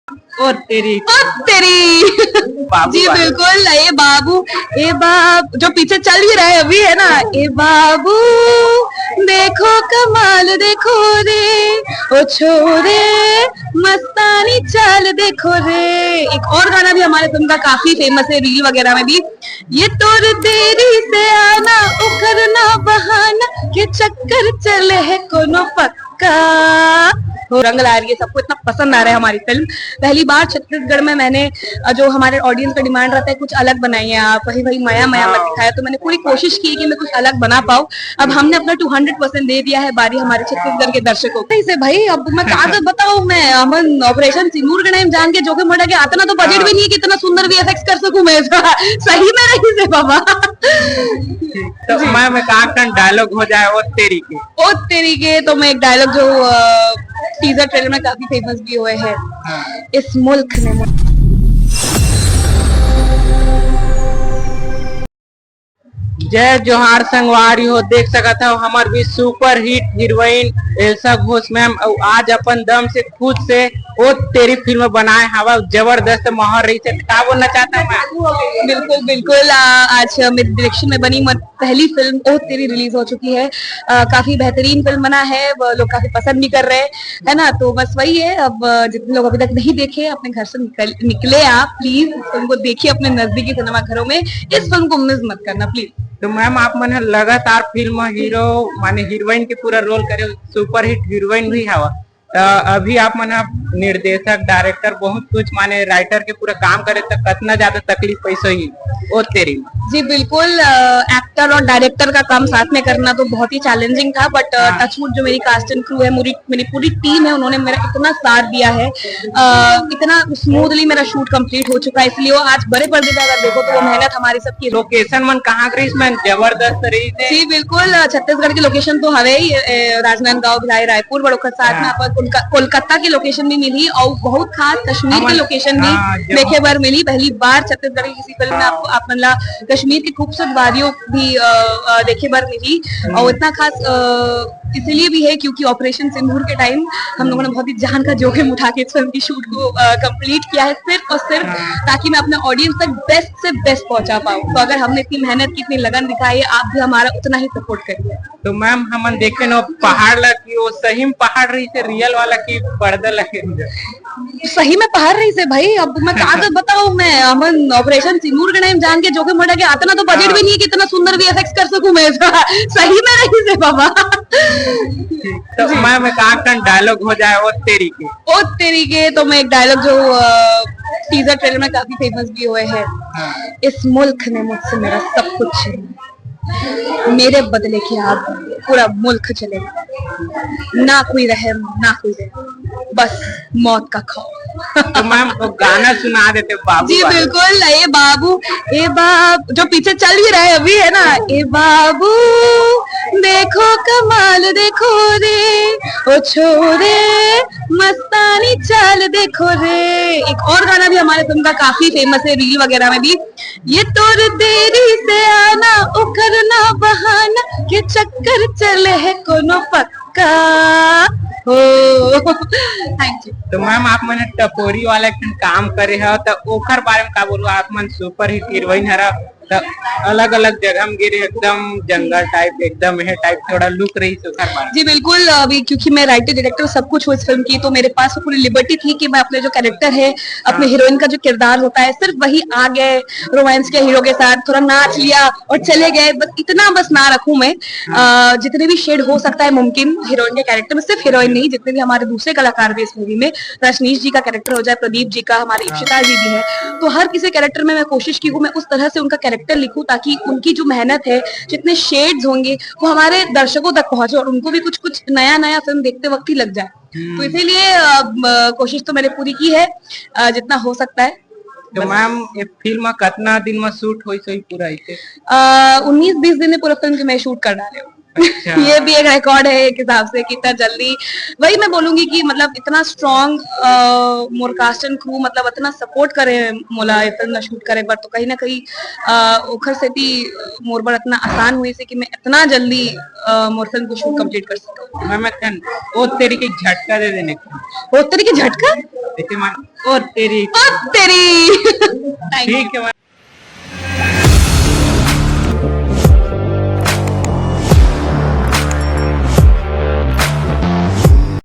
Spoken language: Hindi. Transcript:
ओ तेरी बाबू जी बिल्कुल, ए बाबू जो पीछे चल ही रहा है अभी है ना, ए बाबू देखो कमाल देखो रे, ओ छोरे मस्तानी चाल देखो रे। एक और गाना भी हमारे फिल्म का काफी फेमस है, रील वगैरह में भी, ये तोर देरी से आना उखरना बहाना के चक्कर चले है कोनो पक्का। रंग ला रही है, सबको इतना पसंद आ रहा है हमारी फिल्म। पहली बार छत्तीसगढ़ में मैंने जो हमारे ऑडियंस का डिमांड रहता है कुछ अलग बनाइए आप, वही वही माया माया मत दिखाया, तो मैंने पूरी कोशिश की कि मैं कुछ अलग बना पाऊँ। अब हमने अपना 200% दे दिया है, बारी हमारे छत्तीसगढ़ के दर्शकों को। इसे भाई अब मैं कहा बताऊँ, मैं अमन ऑपरेशन सिंदूर के टाइम जान के जोखिम उठा के आता ना, तो बजट भी नहीं है कि इतना सुंदर VFX कर सकूं मैं। सही में रही से बाबा। तो मैं कहा डायलॉग हो जाए ओ तेरी के, तो मैं एक डायलॉग जो टीजर ट्रेलर में काफी फेमस भी हुए हैं, इस मुल्क ने जय जोहार संगवारी हो, देख सकत हो हमार भी super hit heroine Elsa Ghosh ma'am आज अपन दम से खुद से ओ तेरी फिल्म बनाए हवा जबरदस्त महर रही थे। क्या बोलना चाहता मैं? बिल्कुल बिल्कुल, आज मेरे डायरेक्शन में बनी पहली फिल्म ओ तेरी रिलीज हो चुकी है। काफी बेहतरीन फिल्म बना है, लोग काफी पसंद भी कर रहे हैं, है ना। तो बस वही है, अब जितने लोग अभी तक नहीं देखे अपने घर से निकले आप प्लीज इस फिल्म को देखिए अपने नजदीकी सिनेमा घरों में। इस फिल्म को मिस मत करना प्लीज। तो मैम आप मन लगातार फिल्म हीरो माने हीरोइन के पूरा रोल करे, सुपर हिट हीरोइन भी हवा, तो अभी आप मन निर्देशक डायरेक्टर बहुत कुछ माने राइटर के पूरा काम करे, तो कितना ज्यादा तकलीफ पैसा ही ओ तेरी। जी बिल्कुल, एक्टर और डायरेक्टर का काम साथ में करना तो बहुत ही चैलेंजिंग था, बट टचवुड जो मेरी कास्ट एंड क्रू है, मेरी पूरी टीम है, उन्होंने मेरा इतना साथ दिया है, इतना स्मूथली मेरा शूट कंप्लीट हो चुका है, इसलिए वो आज बड़े पर्दे पे अगर देखो तो वो मेहनत हमारी सबकी। लोकेशन मन कहाँ गई इसमें जबरदस्त रही थी। जी बिल्कुल, छत्तीसगढ़ की लोकेशन तो हवे ही, राजनांदगांव, भिलाई, रायपुर, बड़ोखर, साथ में आपको कोलकाता की लोकेशन भी मिली और बहुत खास कश्मीर की लोकेशन भी देखे बार मिली। पहली बार छत्तीसगढ़ की किसी फिल्म में आपको आप मतलब कश्मीर की खूबसूरत वादियों भी देखे बार मिली, और इतना खास इसलिए भी है क्योंकि ऑपरेशन सिंदूर के टाइम हम लोगों ने बहुत ही जान का जोखिम उठा के इस फिल्म की शूट को कंप्लीट किया है, सिर्फ और सिर्फ ताकि मैं अपने ऑडियंस तक बेस्ट से बेस्ट पहुंचा पाऊँ। तो अगर हमने इतनी मेहनत की, इतनी लगन दिखाई है, आप भी हमारा उतना ही सपोर्ट करिए। तो मैम हम देखे न पहाड़ लगी, वो सही में पहाड़ रही थे रियल वाला की पर्दा लगे? सही में पहाड़ रही से भाई, अब मैं कहा बताऊँ, मैं अमन ऑपरेशन सिंदूर के टाइम जान के जोखिम उठा के आता ना, तो बजट भी नहीं है कि इतना सुंदर VFX कर सकूं मैं। सही में रही से बाबा। तो मैं कहा डायलॉग हो जाए ओ तेरी के, तो मैं एक डायलॉग जो टीजर ट्रेलर में काफी फेमस भी हुए हैं, इस मुल्क ने मुझसे मेरा सब कुछ छीन लिया, मेरे बदले की आग पूरा मुल्क चलेगा, ना कोई रहम ना कोई रहम, बस मौत का खौफ। तो मैम गाना सुना देते बाबू। जी बिल्कुल, ए बाबू जो पीछे चल ही रहा है अभी है ना, ए बाबू देखो कमाल देखो रे, ओ छोरे मस्तानी चाल देखो रे। एक और गाना भी हमारे फिल्म का काफी फेमस है, रील वगैरह में भी, ये तोर देरी से आना उखरना बहाना के चक्कर चले है कोनो पक्का हो। Thank you. तो मैम आप मैंने टपोरी वाला काम करे है, तो ओखर बारे में का बोलूं, आप मन सुपर हिट हीरोइन हरा, तो अलग अलग जगह में गिरे, एकदम जंगल टाइप, एकदम है टाइप थोड़ा लुक रही तो जी बिल्कुल, अभी क्योंकि मैं राइटर डायरेक्टर सब कुछ हूँ इस फिल्म की, तो मेरे पास पूरी लिबर्टी थी कि मैं अपने जो कैरेक्टर है, अपने हीरोइन का जो किरदार होता है, सिर्फ वही आ गए रोमांस के हीरो के साथ, थोड़ा नाच लिया और चले गए, बस इतना बस ना रखूं मैं। जितने भी शेड हो सकता है मुमकिन हीरोइन के कैरेक्टर में, सिर्फ हीरोइन नहीं, जितने भी हमारे दूसरे कलाकार भी इस मूवी में, रजनीश जी का कैरेक्टर हो जाए, प्रदीप जी का, हमारे इप्सिता जी भी है, तो हर किसी कैरेक्टर में मैं कोशिश की हूँ मैं उस तरह से उनका कैरेक्टर लिखूं ताकि उनकी जो मेहनत है, जितने शेड्स होंगे वो हमारे दर्शकों तक पहुंचे और उनको भी कुछ कुछ नया नया फिल्म देखते वक्त ही लग जाए। तो इसीलिए कोशिश तो मैंने पूरी की है जितना हो सकता है। तो मैम ये फिल्म कितना दिन में शूट हुई पूरा? 19-20 दिन में पूरा फिल्म की मैं शूट कर डाले हूँ। अच्छा। ये भी एक रिकॉर्ड है एक हिसाब से कि इतना जल्दी, वही मैं बोलूंगी कि मतलब इतना strong more cast and crew मतलब इतना सपोर्ट करे मोला ये फिल्म शूट करे पर, तो कहीं ना कहीं ओखर से भी मोर बर इतना आसान हुई से कि मैं इतना जल्दी मोर फिल्म को शूट कंप्लीट कर सकूं। मैं कन ओ तेरी के झटका दे देने को वो तेरी के झटका ऐसे मान ओ तेरी ओ तेरी। Thank you. ठीक है।